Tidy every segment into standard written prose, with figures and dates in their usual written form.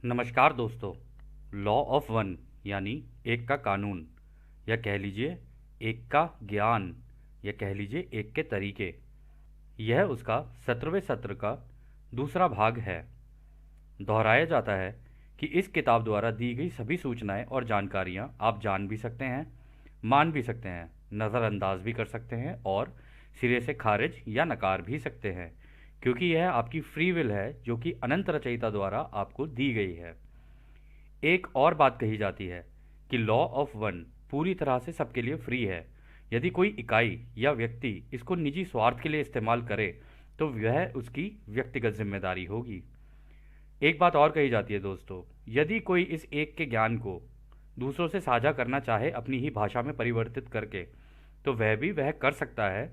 नमस्कार दोस्तों। Law of one यानी एक का कानून, या कह लीजिए एक का ज्ञान, या कह लीजिए एक के तरीके, यह उसका 17वें सत्र का दूसरा भाग है। दोहराया जाता है कि इस किताब द्वारा दी गई सभी सूचनाएं और जानकारियां आप जान भी सकते हैं, मान भी सकते हैं, नज़रअंदाज भी कर सकते हैं और सिरे से खारिज या नकार भी सकते हैं, क्योंकि यह आपकी फ्री विल है जो कि अनंत रचयिता द्वारा आपको दी गई है। एक और बात कही जाती है कि लॉ ऑफ वन पूरी तरह से सबके लिए फ्री है। यदि कोई इकाई या व्यक्ति इसको निजी स्वार्थ के लिए इस्तेमाल करे तो वह उसकी व्यक्तिगत जिम्मेदारी होगी। एक बात और कही जाती है दोस्तों, यदि कोई इस एक के ज्ञान को दूसरों से साझा करना चाहे अपनी ही भाषा में परिवर्तित करके, तो वह कर सकता है,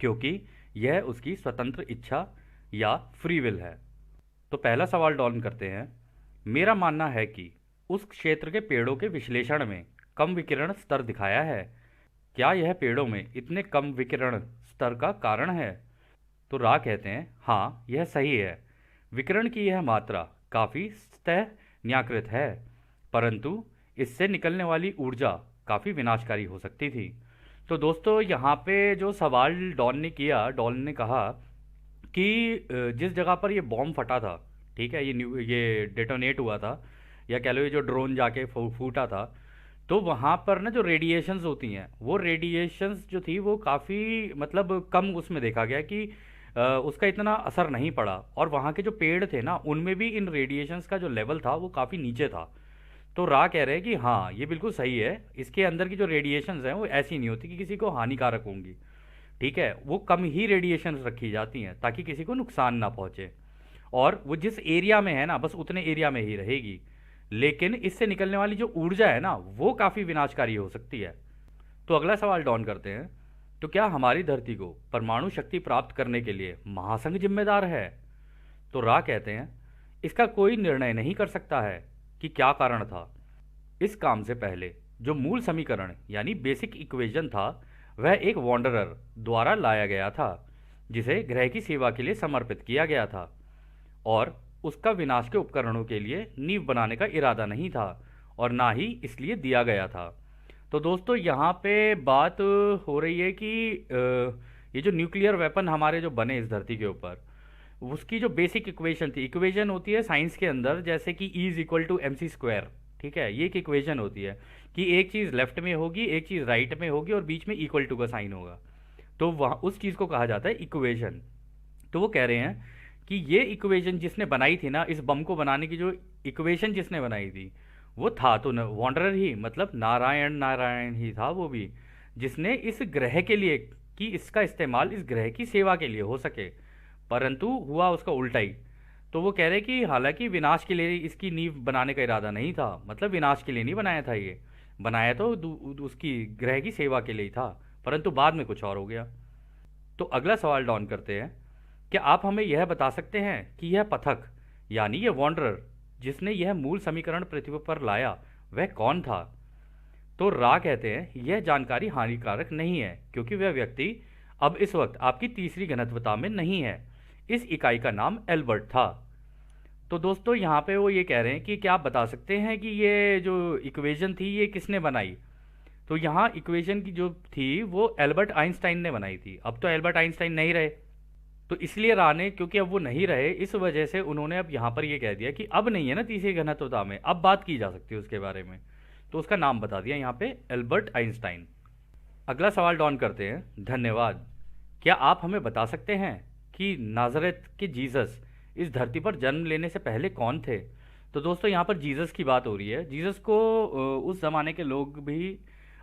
क्योंकि यह उसकी स्वतंत्र इच्छा या फ्री विल है। तो पहला सवाल डॉन करते हैं। मेरा मानना है कि उस क्षेत्र के पेड़ों के विश्लेषण में कम विकिरण स्तर दिखाया है। क्या यह पेड़ों में इतने कम विकिरण स्तर का कारण है? तो रा कहते हैं हाँ, यह सही है। विकिरण की यह मात्रा काफ़ी सतह न्याकृत है, परंतु इससे निकलने वाली ऊर्जा काफ़ी विनाशकारी हो सकती थी। तो दोस्तों यहाँ पे जो सवाल डॉन ने किया, डॉन ने कहा कि जिस जगह पर ये बॉम्ब फटा था, ठीक है, ये डेटोनेट हुआ था, या कह लो ये जो ड्रोन जाके फूटा था, तो वहाँ पर ना जो रेडिएशंस होती हैं, वो रेडिएशंस जो थी वो काफ़ी मतलब कम उसमें देखा गया कि उसका इतना असर नहीं पड़ा, और वहाँ के जो पेड़ थे ना उनमें भी इन रेडिएशंस का जो लेवल था वो काफ़ी नीचे था। तो रा कह रहे हैं कि हाँ, ये बिल्कुल सही है, इसके अंदर की जो रेडिएशंस हैं वो ऐसी नहीं होती कि किसी को हानिकारक होंगी। ठीक है, वो कम ही रेडिएशन रखी जाती हैं ताकि किसी को नुकसान ना पहुंचे, और वो जिस एरिया में है ना बस उतने एरिया में ही रहेगी। लेकिन इससे निकलने वाली जो ऊर्जा है ना वो काफ़ी विनाशकारी हो सकती है। तो अगला सवाल डॉन करते हैं। तो क्या हमारी धरती को परमाणु शक्ति प्राप्त करने के लिए महासंघ जिम्मेदार है? तो रा कहते हैं इसका कोई निर्णय नहीं कर सकता है कि क्या कारण था। इस काम से पहले जो मूल समीकरण यानी बेसिक इक्वेशन था वह एक वॉन्डरर द्वारा लाया गया था, जिसे ग्रह की सेवा के लिए समर्पित किया गया था, और उसका विनाश के उपकरणों के लिए नींव बनाने का इरादा नहीं था, और ना ही इसलिए दिया गया था। तो दोस्तों यहाँ पे बात हो रही है कि ये जो न्यूक्लियर वेपन हमारे जो बने इस धरती के ऊपर, उसकी जो बेसिक इक्वेशन थी, इक्वेशन होती है साइंस के अंदर जैसे कि E is equal to M C square. ठीक है, ये एक इक्वेशन होती है कि एक चीज़ लेफ्ट में होगी, एक चीज़ राइट में होगी, और बीच में इक्वल टू का साइन होगा, तो वहाँ उस चीज़ को कहा जाता है इक्वेशन। तो वो कह रहे हैं कि ये इक्वेशन जिसने बनाई थी ना, इस बम को बनाने की जो इक्वेशन जिसने बनाई थी वो था तो वॉन्डरर ही, मतलब नारायण नारायण ही था वो भी, जिसने इस ग्रह के लिए कि इसका इस्तेमाल इस ग्रह की सेवा के लिए हो सके, परंतु हुआ उसका उल्टा ही। तो वो कह रहे कि हालांकि विनाश के लिए इसकी नींव बनाने का इरादा नहीं था, मतलब विनाश के लिए नहीं बनाया था, ये बनाया तो उसकी ग्रह की सेवा के लिए ही था, परंतु बाद में कुछ और हो गया। तो अगला सवाल डॉन करते हैं। क्या आप हमें यह बता सकते हैं कि यह पथक यानी ये वॉन्डरर जिसने यह मूल समीकरण पृथ्वी पर लाया वह कौन था? तो रा कहते हैं यह जानकारी हानिकारक नहीं है, क्योंकि वह व्यक्ति अब इस वक्त आपकी तीसरी घनत्वता में नहीं है। इस इकाई का नाम एल्बर्ट था। तो दोस्तों यहाँ पे वो ये कह रहे हैं कि क्या आप बता सकते हैं कि ये जो इक्वेशन थी ये किसने बनाई? तो यहाँ इक्वेशन की जो थी वो एल्बर्ट आइंस्टाइन ने बनाई थी। अब तो एल्बर्ट आइंस्टाइन नहीं रहे, तो इसलिए रा ने, क्योंकि अब वो नहीं रहे, इस वजह से उन्होंने अब यहाँ पर ये कह दिया कि अब नहीं है ना तीसरी घनत्वता में, अब बात की जा सकती है उसके बारे में, तो उसका नाम बता दिया यहाँ पे एल्बर्ट आइंस्टाइन। अगला सवाल डॉन करते हैं। धन्यवाद। क्या आप हमें बता सकते हैं कि नाजरेत के जीसस इस धरती पर जन्म लेने से पहले कौन थे? तो दोस्तों यहाँ पर जीसस की बात हो रही है। जीसस को उस ज़माने के लोग भी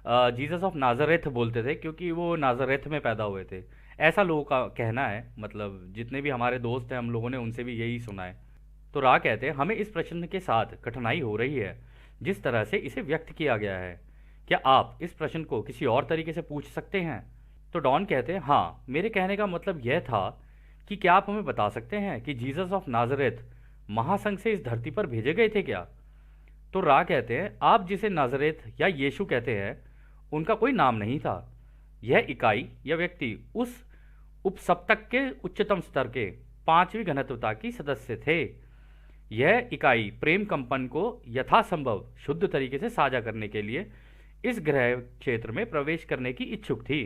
जीसस ऑफ नाजरेथ बोलते थे, क्योंकि वो नाजरेथ में पैदा हुए थे, ऐसा लोगों का कहना है। मतलब जितने भी हमारे दोस्त हैं हम लोगों ने उनसे भी यही सुना है। तो रा कहते हैं हमें इस प्रश्न के साथ कठिनाई हो रही है जिस तरह से इसे व्यक्त किया गया है। क्या आप इस प्रश्न को किसी और तरीके से पूछ सकते हैं? तो डॉन कहते हैं हाँ, मेरे कहने का मतलब यह था कि क्या आप हमें बता सकते हैं कि जीसस ऑफ नाजरेथ महासंघ से इस धरती पर भेजे गए थे क्या? तो रा कहते हैं आप जिसे नाजरेथ या यीशु कहते हैं उनका कोई नाम नहीं था। यह इकाई या व्यक्ति उस उपसप्तक के उच्चतम स्तर के पांचवी घनत्वता की सदस्य थे। यह इकाई प्रेम कंपन को यथासंभव शुद्ध तरीके से साझा करने के लिए इस ग्रह क्षेत्र में प्रवेश करने की इच्छुक थी।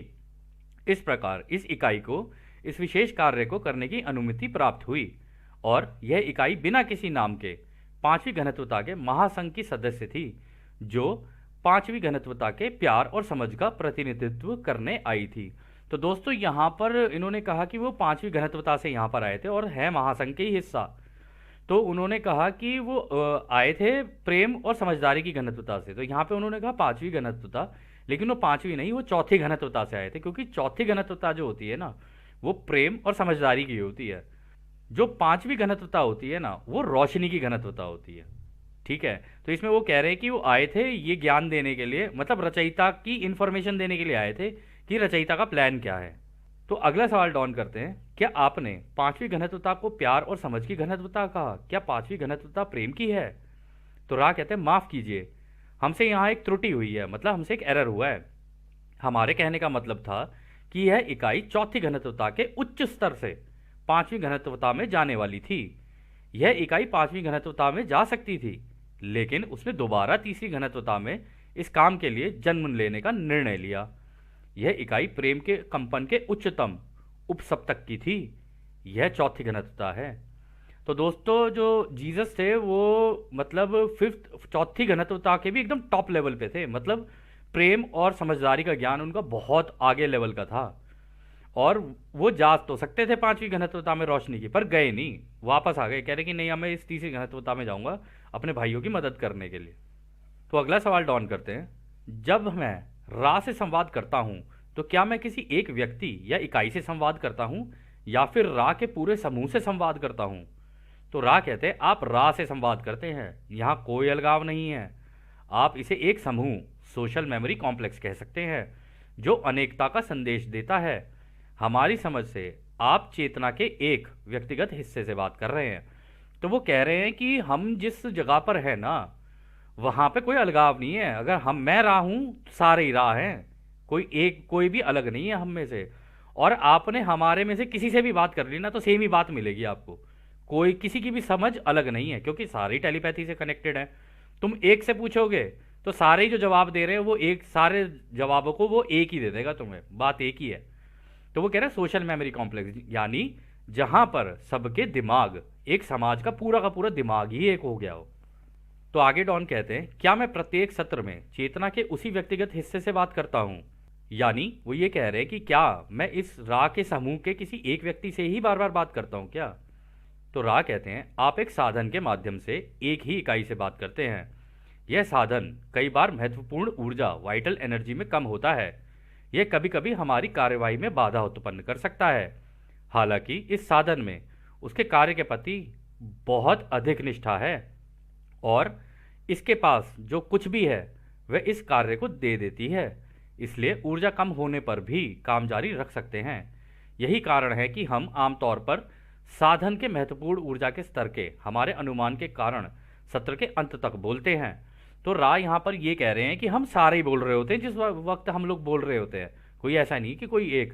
इस प्रकार इस इकाई को इस विशेष कार्य को करने की अनुमति प्राप्त हुई और यह इकाई बिना किसी नाम के पांचवी घनत्वता के महासंघ की सदस्य थी, जो पांचवी घनत्वता के प्यार और समझ का प्रतिनिधित्व करने आई थी। तो दोस्तों यहाँ पर इन्होंने कहा कि वो पांचवी घनत्वता से यहाँ पर आए थे और है महासंघ के ही हिस्सा। तो उन्होंने कहा कि वो आए थे प्रेम और समझदारी की घनत्वता से। तो यहाँ पे उन्होंने कहा पांचवी घनत्वता, लेकिन वो पांचवी नहीं, वो चौथी घनत्वता से आए थे, क्योंकि चौथी घनत्वता जो होती है ना, वो प्रेम और समझदारी की होती है। जो पांचवी घनत्वता होती है ना, वो रोशनी की घनत्वता होती है। ठीक है, तो इसमें वो कह रहे हैं कि वो आए थे ये ज्ञान देने के लिए, मतलब रचयिता की इंफॉर्मेशन देने के लिए आए थे कि रचयिता का प्लान क्या है। तो अगला सवाल डॉन करते हैं, क्या आपने पांचवी घनत्वता को प्यार और समझ की घनत्वता कहा? क्या पांचवी घनत्वता प्रेम की है? तो रा कहते हैं माफ कीजिए, हमसे यहाँ एक त्रुटि हुई है, मतलब हमसे एक एरर हुआ है। हमारे कहने का मतलब था कि यह इकाई चौथी घनत्वता के उच्च स्तर से पांचवी घनत्वता में जाने वाली थी। यह इकाई पांचवी घनत्वता में जा सकती थी, लेकिन उसने दोबारा तीसरी घनत्वता में इस काम के लिए जन्म लेने का निर्णय लिया। यह इकाई प्रेम के कंपन के उच्चतम उपसप्तक की थी। यह चौथी घनत्वता है। तो दोस्तों जो जीसस थे वो मतलब फिफ्थ चौथी घनत्वता के भी एकदम टॉप लेवल पे थे, मतलब प्रेम और समझदारी का ज्ञान उनका बहुत आगे लेवल का था। और वो जा तो सकते थे पांचवी घनत्वता में रोशनी की, पर गए नहीं, वापस आ गए, कह रहे कि नहीं, मैं इस तीसरी घनत्वता में जाऊंगा अपने भाइयों की मदद करने के लिए। तो अगला सवाल डॉन करते हैं, जब मैं रा से संवाद करता हूं तो क्या मैं किसी एक व्यक्ति या इकाई से संवाद करता हूं या फिर रा के पूरे समूह से संवाद करता हूं? तो रा कहते हैं आप रा से संवाद करते हैं, यहां कोई अलगाव नहीं है। आप इसे एक समूह सोशल मेमोरी कॉम्प्लेक्स कह सकते हैं, जो अनेकता का संदेश देता है। हमारी समझ से आप चेतना के एक व्यक्तिगत हिस्से से बात कर रहे हैं। तो वो कह रहे हैं कि हम जिस जगह पर है ना, वहां पे कोई अलगाव नहीं है। अगर मैं रा हूं तो सारे ही रा हैं, कोई भी अलग नहीं है हम में से। और आपने हमारे में से किसी से भी बात कर ली ना, तो सेम ही बात मिलेगी आपको, कोई किसी की भी समझ अलग नहीं है, क्योंकि सारी टेलीपैथी से कनेक्टेड है। तुम एक से पूछोगे तो सारे जो जवाब दे रहे हैं वो एक, सारे जवाबों को वो एक ही दे देगा तुम्हें, बात एक ही है। तो वो कह रहे हैं सोशल मेमोरी कॉम्प्लेक्स, यानी जहां पर सबके दिमाग, एक समाज का पूरा दिमाग ही एक हो गया हो। तो आगे डॉन कहते हैं, क्या मैं प्रत्येक सत्र में चेतना के उसी व्यक्तिगत हिस्से से बात करता हूं? यानी वो ये कह रहे हैं कि क्या मैं इस रा के समूह के किसी एक व्यक्ति से ही बार बार बात करता हूं क्या? तो रा कहते हैं आप एक साधन के माध्यम से एक ही इकाई से बात करते हैं। यह साधन कई बार महत्वपूर्ण ऊर्जा, वाइटल एनर्जी में कम होता है। यह कभी कभी हमारी कार्यवाही में बाधा उत्पन्न कर सकता है। हालांकि इस साधन में उसके कार्य के प्रति बहुत अधिक निष्ठा है और इसके पास जो कुछ भी है वह इस कार्य को दे देती है, इसलिए ऊर्जा कम होने पर भी काम जारी रख सकते हैं। यही कारण है कि हम आमतौर पर साधन के महत्वपूर्ण ऊर्जा के स्तर के हमारे अनुमान के कारण सत्र के अंत तक बोलते हैं। तो रा यहाँ पर ये कह रहे हैं कि हम सारे ही बोल रहे होते हैं जिस वक्त हम लोग बोल रहे होते हैं, कोई ऐसा नहीं कि कोई एक।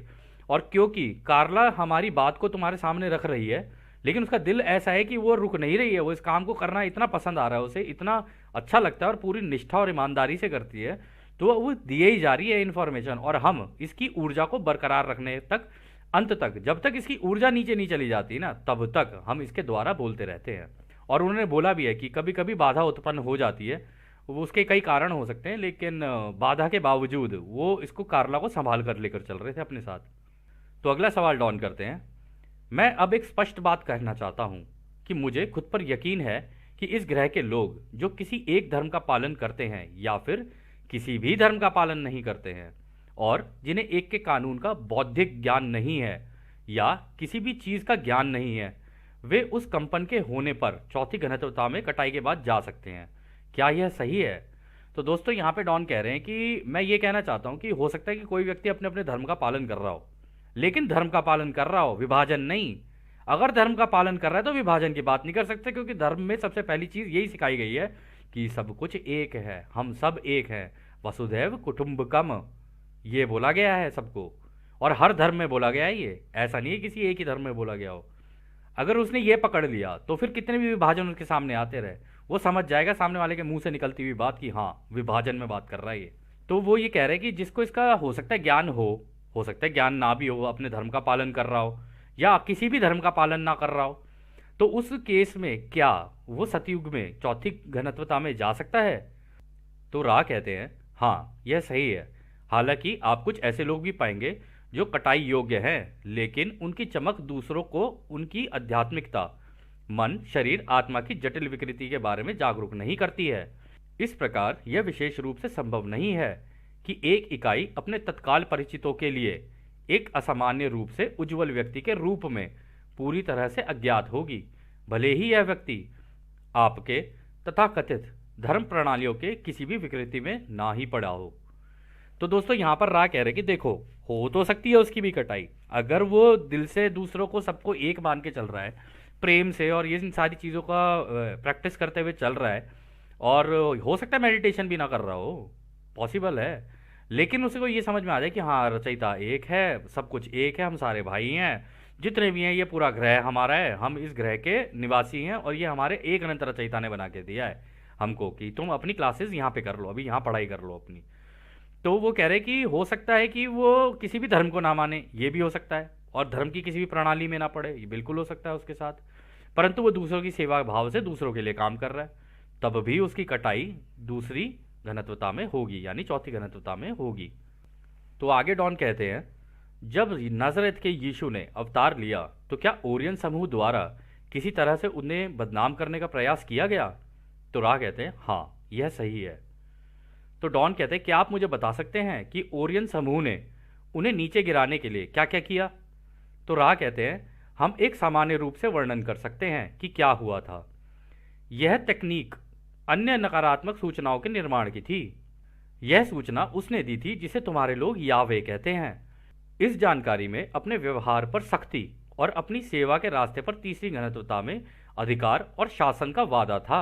और क्योंकि कार्ला हमारी बात को तुम्हारे सामने रख रही है, लेकिन उसका दिल ऐसा है कि वो रुक नहीं रही है, वो इस काम को करना इतना पसंद आ रहा है, उसे इतना अच्छा लगता है और पूरी निष्ठा और ईमानदारी से करती है, तो वो दिए ही जा रही है इन्फॉर्मेशन। और हम इसकी ऊर्जा को बरकरार रखने तक, अंत तक, जब तक इसकी ऊर्जा नीचे नहीं चली जाती ना, तब तक हम इसके द्वारा बोलते रहते हैं। और उन्होंने बोला भी है कि कभी कभी बाधा उत्पन्न हो जाती है, वो उसके कई कारण हो सकते हैं, लेकिन बाधा के बावजूद वो इसको कार्ला को संभाल कर लेकर चल रहे थे अपने साथ। तो अगला सवाल डॉन करते हैं, मैं अब एक स्पष्ट बात कहना चाहता हूं कि मुझे खुद पर यकीन है कि इस ग्रह के लोग जो किसी एक धर्म का पालन करते हैं या फिर किसी भी धर्म का पालन नहीं करते हैं और जिन्हें एक के कानून का बौद्धिक ज्ञान नहीं है या किसी भी चीज़ का ज्ञान नहीं है, वे उस कंपन के होने पर चौथी घनत्वता में कटाई के बाद जा सकते हैं। क्या यह सही है? तो दोस्तों यहाँ पे डॉन कह रहे हैं कि मैं ये कहना चाहता हूँ कि हो सकता है कि कोई व्यक्ति अपने अपने धर्म का पालन कर रहा हो, लेकिन धर्म का पालन कर रहा हो, विभाजन नहीं। अगर धर्म का पालन कर रहा है तो विभाजन की बात नहीं कर सकते, क्योंकि धर्म में सबसे पहली चीज़ यही सिखाई गई है कि सब कुछ एक है, हम सब एक हैं, वसुधैव कुटुंबकम, ये बोला गया है सबको। और हर धर्म में बोला गया है ये, ऐसा नहीं है किसी एक ही धर्म में बोला गया हो। अगर उसने ये पकड़ लिया तो फिर कितने भी विभाजन उसके सामने आते रहे, वो समझ जाएगा सामने वाले के मुंह से निकलती हुई बात कि हाँ विभाजन में बात कर रहा है ये। तो वो ये कह रहे हैं कि जिसको इसका हो सकता है ज्ञान हो सकता है ज्ञान ना भी हो, अपने धर्म का पालन कर रहा हो या किसी भी धर्म का पालन ना कर रहा हो, तो उस केस में क्या वो सतयुग में चौथी घनत्वता में जा सकता है? तो रा कहते हैं हाँ यह सही है। हालांकि आप कुछ ऐसे लोग भी पाएंगे जो कटाई योग्य हैं, लेकिन उनकी चमक दूसरों को उनकी आध्यात्मिकता, मन, शरीर, आत्मा की जटिल विकृति के बारे में जागरूक नहीं करती है। इस प्रकार यह विशेष रूप से संभव नहीं है कि एक इकाई अपने तत्काल परिचितों के लिए एक असामान्य रूप से उज्जवल व्यक्ति के रूप में पूरी तरह से अज्ञात होगी, भले ही यह व्यक्ति आपके तथाकथित धर्म प्रणालियों के किसी भी विकृति में ना ही पड़ा हो। तो दोस्तों यहाँ पर रा कह रहे कि देखो हो तो सकती है उसकी भी कटाई, अगर वो दिल से दूसरों को सबको एक मान के चल रहा है, प्रेम से और ये इन सारी चीज़ों का प्रैक्टिस करते हुए चल रहा है, और हो सकता है मेडिटेशन भी ना कर रहा हो, पॉसिबल है, लेकिन उसे को ये समझ में आ जाए कि हाँ रचयिता एक है, सब कुछ एक है, हम सारे भाई हैं, जितने भी हैं ये पूरा ग्रह हमारा है, हम इस ग्रह के निवासी हैं और ये हमारे एक अनंत रचयिता ने बना के दिया है हमको कि तुम अपनी क्लासेस यहाँ पे कर लो, अभी यहाँ पढ़ाई कर लो अपनी। तो वो कह रहे कि हो सकता है कि वो किसी भी धर्म को ना माने, ये भी हो सकता है, और धर्म की किसी भी प्रणाली में ना पड़े, ये बिल्कुल हो सकता है उसके साथ, परंतु वो दूसरों की सेवा भाव से दूसरों के लिए काम कर रहा है, तब भी उसकी कटाई दूसरी घनत्वता में होगी, यानी चौथी घनत्वता में होगी। तो आगे डॉन कहते हैं जब नाज़रेत के यीशु ने अवतार लिया तो क्या ओरियन समूह द्वारा किसी तरह से उन्हें बदनाम करने का प्रयास किया गया? तो रा कहते हैं हाँ यह सही है। तो डॉन कहते हैं क्या आप मुझे बता सकते हैं कि ओरियन समूह ने उन्हें नीचे गिराने के लिए क्या क्या किया? तो रा कहते हैं हम एक सामान्य रूप से वर्णन कर सकते हैं कि क्या हुआ था। यह तकनीक अन्य नकारात्मक सूचनाओं के निर्माण की थी। यह सूचना उसने दी थी जिसे तुम्हारे लोग यावे कहते हैं। इस जानकारी में अपने व्यवहार पर सख्ती और अपनी सेवा के रास्ते पर तीसरी घनत्वता में अधिकार और शासन का वादा था।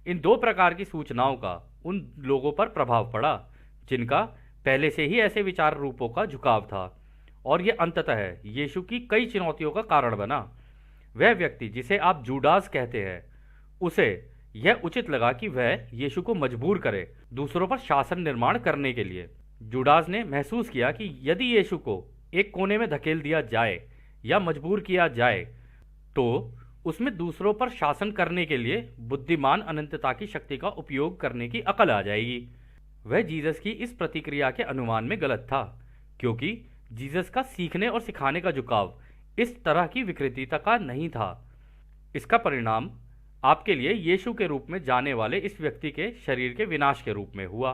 इन दो प्रकार की सूचनाओं का उन लोगों पर प्रभाव पड़ा जिनका पहले से ही ऐसे विचार रूपों का झुकाव था, और यह अंततः यीशु की कई चुनौतियों का कारण बना। वह व्यक्ति जिसे आप जूडास कहते हैं, उसे यह उचित लगा कि वह यीशु को मजबूर करे दूसरों पर शासन निर्माण करने के लिए। जूडास ने महसूस किया कि यदि यीशु को एक कोने में धकेल दिया जाए या मजबूर किया जाए तो उसमें दूसरों पर शासन करने के लिए बुद्धिमान अनंतता की शक्ति का उपयोग करने की अकल आ जाएगी। वह जीसस की इस प्रतिक्रिया के अनुमान में गलत था, क्योंकि जीसस का सीखने और सिखाने का झुकाव इस तरह की विकृतिता का नहीं था। इसका परिणाम आपके लिए यीशु के रूप में जाने वाले इस व्यक्ति के शरीर के विनाश के रूप में हुआ।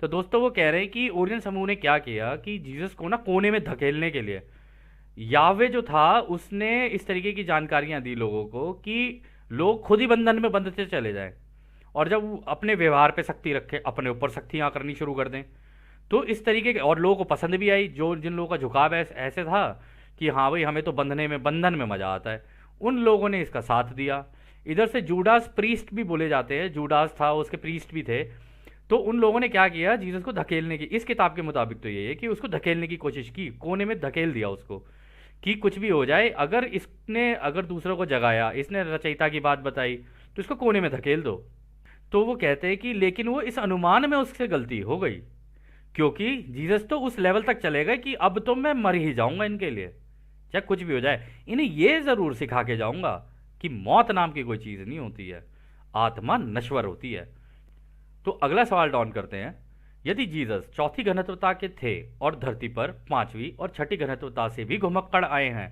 तो दोस्तों वो कह रहे हैं कि ओरियन समूह ने क्या किया कि जीसस को ना कोने में धकेलने के लिए यावे जो था उसने इस तरीके की जानकारियां दी लोगों को कि लोग खुद ही बंधन में बंधते चले जाएं, और जब वो अपने व्यवहार पे सख्ती रखे, अपने ऊपर सख्तियां करनी शुरू कर दें, तो इस तरीके के और लोगों को पसंद भी आई। जो जिन लोगों का झुकाव ऐसे था कि हाँ भाई हमें तो बंधन में मजा आता है, उन लोगों ने इसका साथ दिया। इधर से जूडास प्रीस्ट भी बोले जाते हैं, जूडास था उसके प्रीस्ट भी थे, तो उन लोगों ने क्या किया जीसस को धकेलने की, इस किताब के मुताबिक तो ये है कि उसको धकेलने की कोशिश की, कोने में धकेल दिया उसको कि कुछ भी हो जाए, अगर दूसरों को जगाया, इसने रचयिता की बात बताई तो इसको कोने में धकेल दो। तो वो कहते हैं कि लेकिन वो इस अनुमान में उससे गलती हो गई, क्योंकि जीसस तो उस लेवल तक चले गए कि अब तो मैं मर ही जाऊंगा इनके लिए, चाहे कुछ भी हो जाए, इन्हें ये जरूर सिखा के जाऊंगा कि मौत नाम की कोई चीज नहीं होती है, आत्मा नश्वर होती है। तो अगला सवाल डॉन करते हैं, यदि जीसस चौथी घनत्वता के थे और धरती पर पांचवी और छठी घनत्वता से भी घुमक्कड़ आए हैं,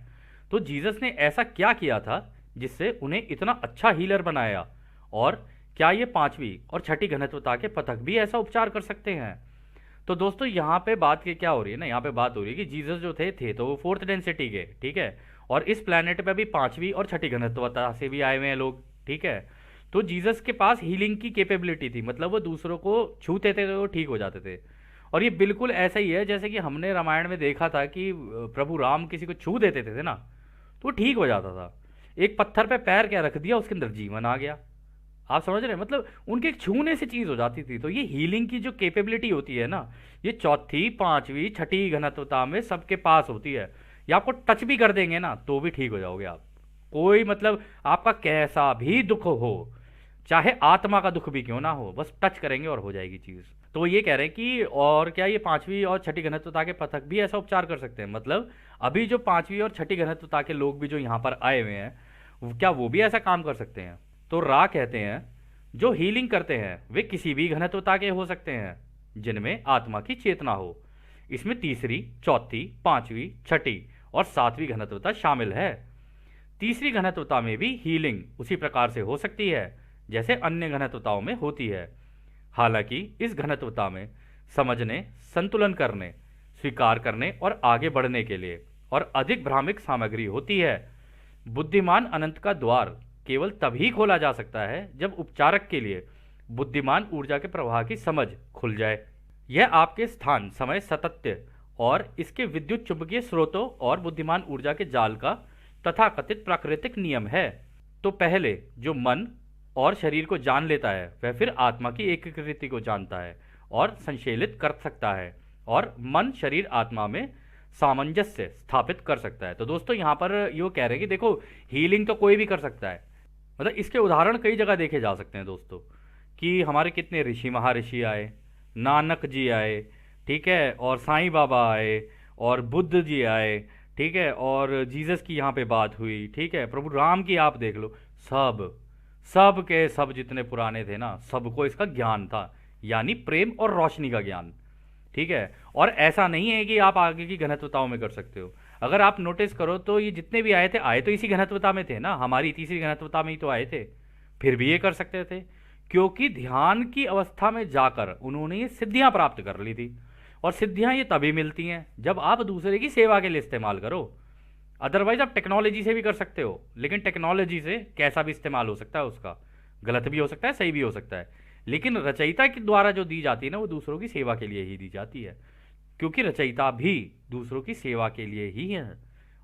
तो जीसस ने ऐसा क्या किया था जिससे उन्हें इतना अच्छा हीलर बनाया, और क्या ये पांचवी और छठी घनत्वता के पथक भी ऐसा उपचार कर सकते हैं? तो दोस्तों यहाँ पे बात की क्या हो रही है ना, यहाँ पे बात हो रही है कि जीसस जो थे तो वो फोर्थ डेंसिटी के, ठीक है, और इस प्लेनेट पे भी पांचवी और छठी घनत्वता से भी आए हुए हैं लोग, ठीक है। तो जीसस के पास हीलिंग की कैपेबिलिटी थी, मतलब वो दूसरों को छूते थे तो वो ठीक हो जाते थे, और ये बिल्कुल ऐसा ही है जैसे कि हमने रामायण में देखा था कि प्रभु राम किसी को छू देते थे ना तो वो ठीक हो जाता था। एक पत्थर पे पैर क्या रख दिया, उसके अंदर जीवन आ गया। आप समझ रहे हैं, मतलब उनके एक छूने से चीज हो जाती थी। तो ये हीलिंग की जो कैपेबिलिटी होती है ना, ये चौथी, पांचवी, छठी घनत्वता में सबके पास होती है। ये आपको टच भी कर देंगे ना तो भी ठीक हो जाओगे आप। कोई मतलब आपका कैसा भी दुख हो, चाहे आत्मा का दुख भी क्यों ना हो, बस टच करेंगे और हो जाएगी चीज़। तो वो ये कह रहे हैं कि और क्या ये पांचवी और छठी घनत्वता के पथक भी ऐसा उपचार कर सकते हैं? मतलब अभी जो पांचवी और छठी घनत्वता के लोग भी जो यहाँ पर आए हुए हैं, क्या वो भी ऐसा काम कर सकते हैं? तो रा कहते हैं जो हीलिंग करते हैं वे किसी भी घनत्वता के हो सकते हैं जिनमें आत्मा की चेतना हो। इसमें तीसरी, चौथी, पांचवी, छठी और सातवीं घनत्वता शामिल है। तीसरी घनत्वता में भी हीलिंग उसी प्रकार से हो सकती है जैसे अन्य घनत्वताओं में होती है। हालांकि इस घनत्वता में समझने, संतुलन करने, स्वीकार करने और आगे बढ़ने के लिए और अधिक भ्रामिक सामग्री होती है। बुद्धिमान अनंत का द्वार केवल तभी खोला जा सकता है जब उपचारक के लिए बुद्धिमान ऊर्जा के प्रवाह की समझ खुल जाए। यह आपके स्थान, समय, सातत्य और इसके विद्युत चुंबकीय स्रोतों और बुद्धिमान ऊर्जा के जाल का तथाकथित प्राकृतिक नियम है। तो पहले जो मन और शरीर को जान लेता है वह फिर आत्मा की एकीकृति को जानता है और संशोधित कर सकता है, और मन शरीर आत्मा में सामंजस्य स्थापित कर सकता है। तो दोस्तों यहाँ पर यो कह रहे हैं कि देखो, हीलिंग तो कोई भी कर सकता है। मतलब इसके उदाहरण कई जगह देखे जा सकते हैं दोस्तों, कि हमारे कितने ऋषि महर्षि आए, नानक जी आए, ठीक है, और साईं बाबा आए, और बुद्ध जी आए, ठीक है, और जीसस की यहाँ पे बात हुई, ठीक है, प्रभु राम की आप देख लो, सब सब के सब जितने पुराने थे ना, सबको इसका ज्ञान था, यानी प्रेम और रोशनी का ज्ञान। ठीक है, और ऐसा नहीं है कि आप आगे की घनत्वताओं में कर सकते हो। अगर आप नोटिस करो तो ये जितने भी आए तो इसी घनत्वता में थे ना, हमारी तीसरी घनत्वता में ही तो आए थे, फिर भी ये कर सकते थे क्योंकि ध्यान की अवस्था में जाकर उन्होंने ये सिद्धियां प्राप्त कर ली थी। और सिद्धियां ये तभी मिलती हैं जब आप दूसरे की सेवा के लिए इस्तेमाल करो। अदरवाइज आप टेक्नोलॉजी से भी कर सकते हो, लेकिन टेक्नोलॉजी से कैसा भी इस्तेमाल हो सकता है, उसका गलत भी हो सकता है, सही भी हो सकता है, लेकिन रचयिता के द्वारा जो दी जाती है ना, वो दूसरों की सेवा के लिए ही दी जाती है, क्योंकि रचयिता भी दूसरों की सेवा के लिए ही है।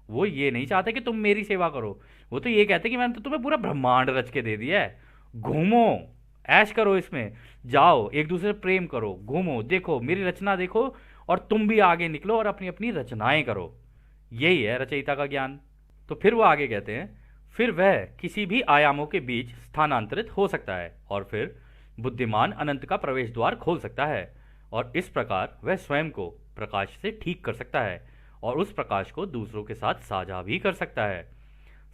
वो ये नहीं चाहते कि तुम मेरी सेवा करो, वो तो ये कहते कि मैंने तो तुम्हें पूरा ब्रह्मांड रच के दे दिया है, घूमो, ऐश करो, इसमें जाओ, एक दूसरे से प्रेम करो, घूमो, देखो मेरी रचना देखो, और तुम भी आगे निकलो और अपनी अपनी रचनाएं करो। यही है रचयिता का ज्ञान। तो फिर वो आगे कहते हैं, फिर वह किसी भी आयामों के बीच स्थानांतरित हो सकता है और फिर बुद्धिमान अनंत का प्रवेश द्वार खोल सकता है, और इस प्रकार वह स्वयं को प्रकाश से ठीक कर सकता है और उस प्रकाश को दूसरों के साथ साझा भी कर सकता है।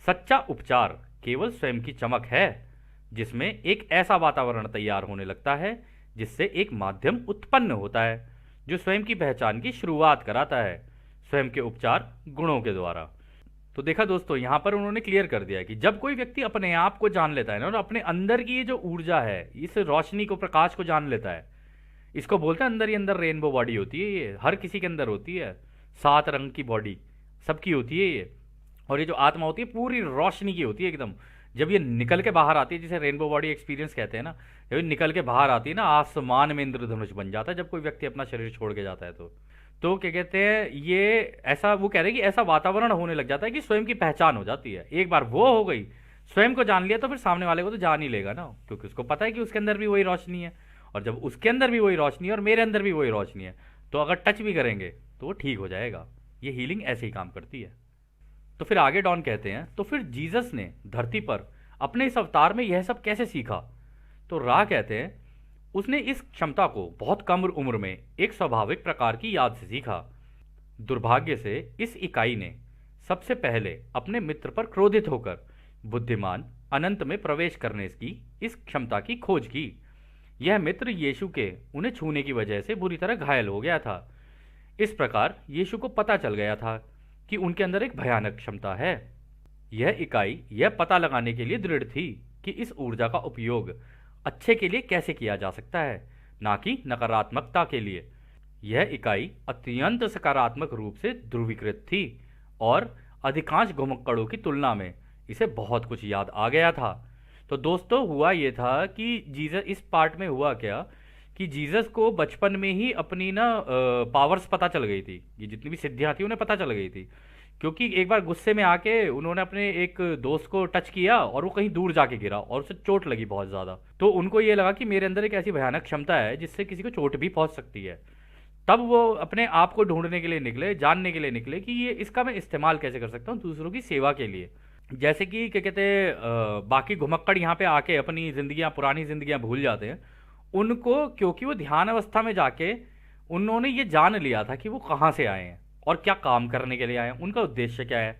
सच्चा उपचार केवल स्वयं की चमक है, जिसमें एक ऐसा वातावरण तैयार होने लगता है जिससे एक माध्यम उत्पन्न होता है जो स्वयं की पहचान की शुरुआत कराता है, स्वयं के उपचार गुणों के द्वारा। तो देखा दोस्तों, यहाँ पर उन्होंने क्लियर कर दिया कि जब कोई व्यक्ति अपने आप को जान लेता है ना, और अपने अंदर की ये जो ऊर्जा है, इस रोशनी को, प्रकाश को जान लेता है, इसको बोलते हैं अंदर ही अंदर रेनबो बॉडी होती है, ये हर किसी के अंदर होती है, 7 रंग की बॉडी सबकी होती है ये। और ये जो आत्मा होती है पूरी रोशनी की होती है एकदम। जब ये निकल के बाहर आती है, जिसे रेनबो बॉडी एक्सपीरियंस कहते हैं ना, जब ये निकल के बाहर आती है ना, आसमान में इंद्रधनुष बन जाता है जब कोई व्यक्ति अपना शरीर छोड़ के जाता है। तो क्या कहते हैं, ये ऐसा, वो कह रहे हैं कि ऐसा वातावरण होने लग जाता है कि स्वयं की पहचान हो जाती है। एक बार वो हो गई, स्वयं को जान लिया, तो फिर सामने वाले को तो जान ही लेगा ना, क्योंकि उसको पता है कि उसके अंदर भी वही रोशनी है, और जब उसके अंदर भी वही रोशनी है और मेरे अंदर भी वही रोशनी है, तो अगर टच भी करेंगे तो वो ठीक हो जाएगा। ये हीलिंग ऐसे ही काम करती है। तो फिर आगे डॉन कहते हैं, तो फिर जीसस ने धरती पर अपने इस अवतार में यह सब कैसे सीखा? तो रा कहते हैं, उसने इस क्षमता को बहुत कम उम्र में एक स्वाभाविक प्रकार की याद से सीखा। दुर्भाग्य से इस इकाई ने सबसे पहले अपने मित्र पर क्रोधित होकर बुद्धिमान अनंत में प्रवेश करने की इस क्षमता की खोज की। यह मित्र यीशु के उन्हें छूने की वजह से बुरी तरह घायल हो गया था। इस प्रकार यीशु को पता चल गया था कि उनके अंदर एक भयानक क्षमता है। यह इकाई यह पता लगाने के लिए दृढ़ थी कि इस ऊर्जा का उपयोग अच्छे के लिए कैसे किया जा सकता है, ना कि नकारात्मकता के लिए। यह इकाई अत्यंत सकारात्मक रूप से ध्रुवीकृत थी और अधिकांश घुमक्कड़ों की तुलना में इसे बहुत कुछ याद आ गया था। तो दोस्तों, हुआ यह था कि जीसस, इस पार्ट में हुआ क्या कि जीसस को बचपन में ही अपनी ना पावर्स पता चल गई थी, ये जितनी भी सिद्धियां थी उन्हें पता चल गई थी, क्योंकि एक बार गुस्से में आके उन्होंने अपने एक दोस्त को टच किया और वो कहीं दूर जाके गिरा और उसे चोट लगी बहुत ज़्यादा। तो उनको ये लगा कि मेरे अंदर एक ऐसी भयानक क्षमता है जिससे किसी को चोट भी पहुंच सकती है। तब वो अपने आप को ढूंढने के लिए निकले, जानने के लिए निकले कि ये इसका मैं इस्तेमाल कैसे कर सकता हूँ दूसरों की सेवा के लिए। जैसे कि क्या कहते हैं, बाकी घुमक्कड़ यहाँ पे आके अपनी जिंदगियां, पुरानी जिंदगियां भूल जाते हैं। उनको क्योंकि वो ध्यान अवस्था में जाके उन्होंने ये जान लिया था कि वो कहाँ से आए हैं और क्या काम करने के लिए आए हैं, उनका उद्देश्य क्या है।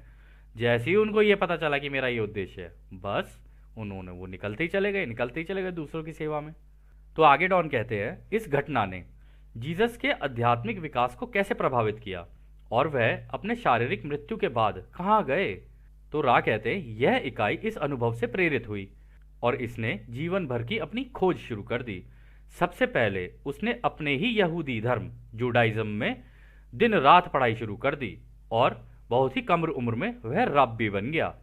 जैसे ही उनको ये पता चला कि मेरा ये उद्देश्य है, बस उन्होंने वो निकलते ही चले गए, निकलते ही चले गए दूसरों की सेवा में। तो आगे डॉन कहते हैं, इस घटना ने जीसस के आध्यात्मिक विकास को कैसे प्रभावित किया और वह अपने शारीरिक मृत्यु के बाद कहाँ गए। तो रा कहते हैं, यह इकाई इस अनुभव से प्रेरित हुई और इसने जीवन भर की अपनी खोज शुरू कर दी। सबसे पहले उसने अपने ही यहूदी धर्म जुडाइज्म में दिन रात पढ़ाई शुरू कर दी और बहुत ही कम उम्र में वह रब्बी बन गया।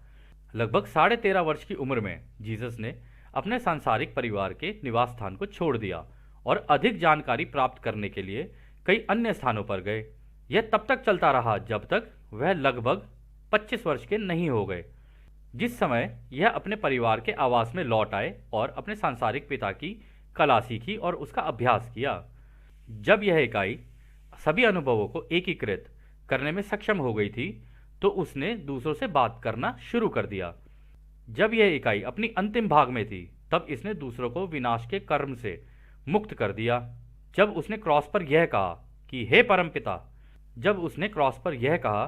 लगभग 13.5 वर्ष की उम्र में जीसस ने अपने सांसारिक परिवार के निवास स्थान को छोड़ दिया और अधिक जानकारी प्राप्त करने के लिए कई अन्य स्थानों पर गए। यह तब तक चलता रहा जब तक वह लगभग 25 वर्ष के नहीं हो गए, जिस समय यह अपने परिवार के आवास में लौट आए और अपने सांसारिक पिता की कला सीखी और उसका अभ्यास किया। जब यह इकाई सभी अनुभवों को एकीकृत करने में सक्षम हो गई थी, तो उसने दूसरों से बात करना शुरू कर दिया। जब यह इकाई अपनी अंतिम भाग में थी, तब इसने दूसरों को विनाश के कर्म से मुक्त कर दिया। जब उसने क्रॉस पर यह कहा कि हे परमपिता, जब उसने क्रॉस पर यह कहा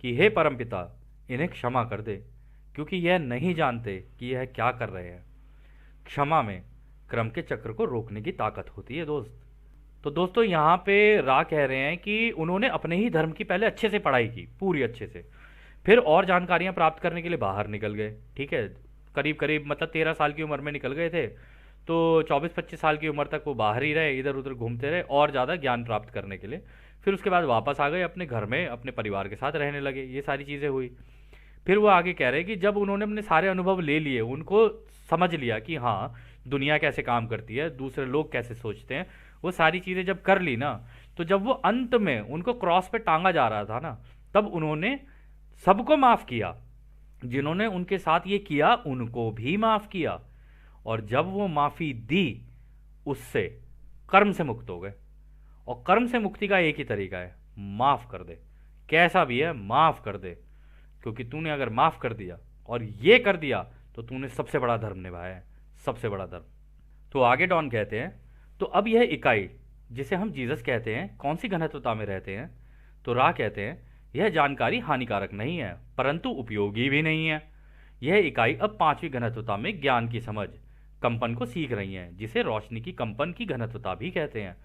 कि हे परमपिता, इन्हें क्षमा कर दे, क्योंकि यह नहीं जानते कि यह क्या कर रहे हैं। क्षमा में क्रम के चक्र को रोकने की ताकत होती है दोस्त। तो दोस्तों यहाँ पे रा कह रहे हैं कि उन्होंने अपने ही धर्म की पहले अच्छे से पढ़ाई की, पूरी अच्छे से, फिर और जानकारियां प्राप्त करने के लिए बाहर निकल गए। ठीक है, करीब करीब मतलब 13 साल की उम्र में निकल गए थे, तो 24-25 साल की उम्र तक वो बाहर ही रहे, इधर उधर घूमते रहे और ज़्यादा ज्ञान प्राप्त करने के लिए। फिर उसके बाद वापस आ गए अपने घर में, अपने परिवार के साथ रहने लगे। ये सारी चीज़ें हुई। फिर वो आगे कह रहे हैं कि जब उन्होंने अपने सारे अनुभव ले लिए, उनको समझ लिया कि हाँ दुनिया कैसे काम करती है, दूसरे लोग कैसे सोचते हैं, वो सारी चीज़ें जब कर ली ना, तो जब वो अंत में उनको क्रॉस पे टांगा जा रहा था ना, तब उन्होंने सबको माफ़ किया। जिन्होंने उनके साथ ये किया उनको भी माफ़ किया, और जब वो माफ़ी दी, उससे कर्म से मुक्त हो गए। और कर्म से मुक्ति का एक ही तरीका है, माफ़ कर दे, कैसा भी है माफ़ कर दे, क्योंकि तूने अगर माफ़ कर दिया और ये कर दिया तो तूने सबसे बड़ा धर्म निभाया है, सबसे बड़ा धर्म। तो आगे डॉन कहते हैं, तो अब यह इकाई जिसे हम जीसस कहते हैं कौन सी घनत्वता में रहते हैं। तो राह कहते हैं, यह जानकारी हानिकारक नहीं है परंतु उपयोगी भी नहीं है। यह इकाई अब 5वीं घनत्वता में ज्ञान की समझ कंपन को सीख रही है, जिसे रोशनी की कंपन की घनत्वता भी कहते हैं।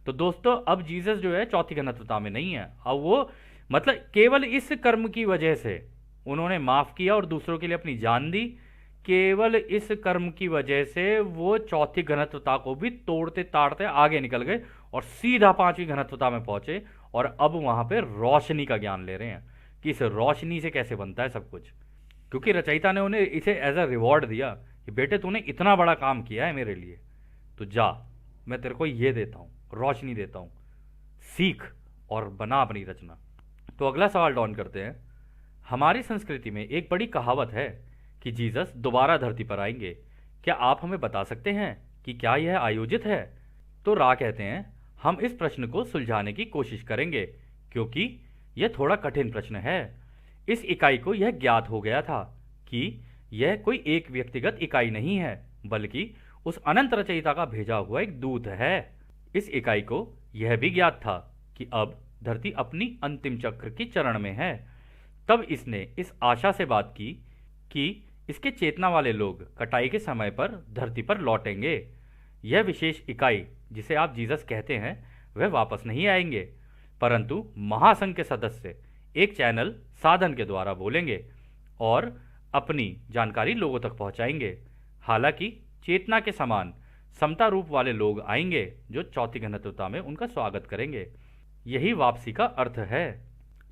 तो दोस्तों अब जीसस जो है 4थी घनत्वता में नहीं है। अब वो मतलब केवल इस कर्म की वजह से उन्होंने माफ़ किया और दूसरों के लिए अपनी जान दी, केवल इस कर्म की वजह से वो 4थी घनत्वता को भी तोड़ते ताड़ते आगे निकल गए और सीधा 5वीं घनत्वता में पहुंचे, और अब वहां पे रोशनी का ज्ञान ले रहे हैं कि इस रोशनी से कैसे बनता है सब कुछ। क्योंकि रचयिता ने उन्हें इसे एज अ रिवॉर्ड दिया कि बेटे तूने इतना बड़ा काम किया है मेरे लिए, तो जा, मैं तेरे को ये देता हूँ, रोशनी देता हूँ, सीख और बना अपनी रचना। तो अगला सवाल डॉन करते हैं, हमारी संस्कृति में एक बड़ी कहावत है कि जीसस दोबारा धरती पर आएंगे, क्या आप हमें बता सकते हैं कि क्या यह आयोजित है। तो रा कहते हैं, हम इस प्रश्न को सुलझाने की कोशिश करेंगे, क्योंकि यह थोड़ा कठिन प्रश्न है। इस इकाई को यह ज्ञात हो गया था कि यह कोई एक व्यक्तिगत इकाई नहीं है, बल्कि उस अनंत रचयिता का भेजा हुआ एक दूत है। इस इकाई को यह भी ज्ञात था कि अब धरती अपनी अंतिम चक्र की चरण में है। तब इसने इस आशा से बात की कि इसके चेतना वाले लोग कटाई के समय पर धरती पर लौटेंगे। यह विशेष इकाई जिसे आप जीसस कहते हैं वह वापस नहीं आएंगे, परंतु महासंघ के सदस्य एक चैनल साधन के द्वारा बोलेंगे और अपनी जानकारी लोगों तक पहुंचाएंगे। हालांकि चेतना के समान समता रूप वाले लोग आएंगे जो 4थी घनत्वता में उनका स्वागत करेंगे। यही वापसी का अर्थ है।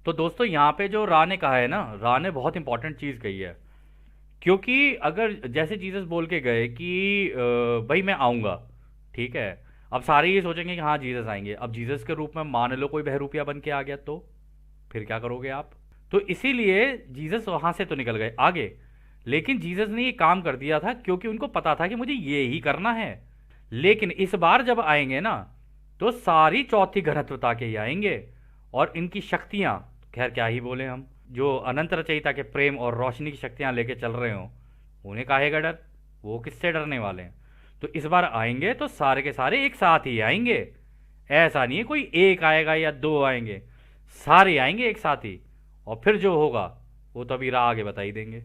तो दोस्तों यहाँ पे जो रा ने कहा है ना, रा ने बहुत इंपॉर्टेंट चीज़ कही है, क्योंकि अगर जैसे जीसस बोल के गए कि भाई मैं आऊँगा, ठीक है, अब सारे ये सोचेंगे कि हाँ जीसस आएंगे। अब जीसस के रूप में मान लो कोई बहरूपिया बन के आ गया तो फिर क्या करोगे आप। तो इसीलिए जीसस वहाँ से तो निकल गए आगे, लेकिन जीसस ने ये काम कर दिया था क्योंकि उनको पता था कि मुझे ये ही करना है। लेकिन इस बार जब आएंगे ना, तो सारी 4थी घनत्वता के ही आएंगे और इनकी शक्तियाँ, खैर क्या ही बोले हम, जो अनंत रचयिता के प्रेम और रोशनी की शक्तियाँ लेके चल रहे हों, उन्हें काहेगा डर? वो किससे डरने वाले हैं? तो इस बार आएंगे तो सारे के सारे एक साथ ही आएंगे। ऐसा नहीं है कोई एक आएगा या दो आएंगे, सारे आएंगे एक साथ ही। और फिर जो होगा वो तो अभी राह आगे बता ही देंगे।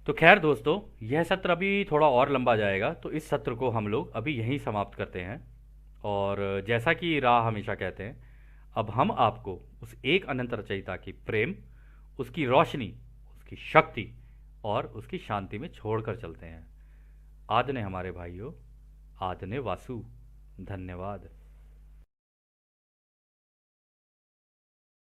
तो खैर दोस्तों, यह सत्र अभी थोड़ा और लंबा जाएगा, तो इस सत्र को हम लोग अभी यहीं समाप्त करते हैं। और जैसा कि राह हमेशा कहते हैं, अब हम आपको उस एक अनंत रचयिता की प्रेम, उसकी रोशनी, उसकी शक्ति और उसकी शांति में छोड़कर चलते हैं। आदने हमारे भाइयों, आदने वासु। धन्यवाद।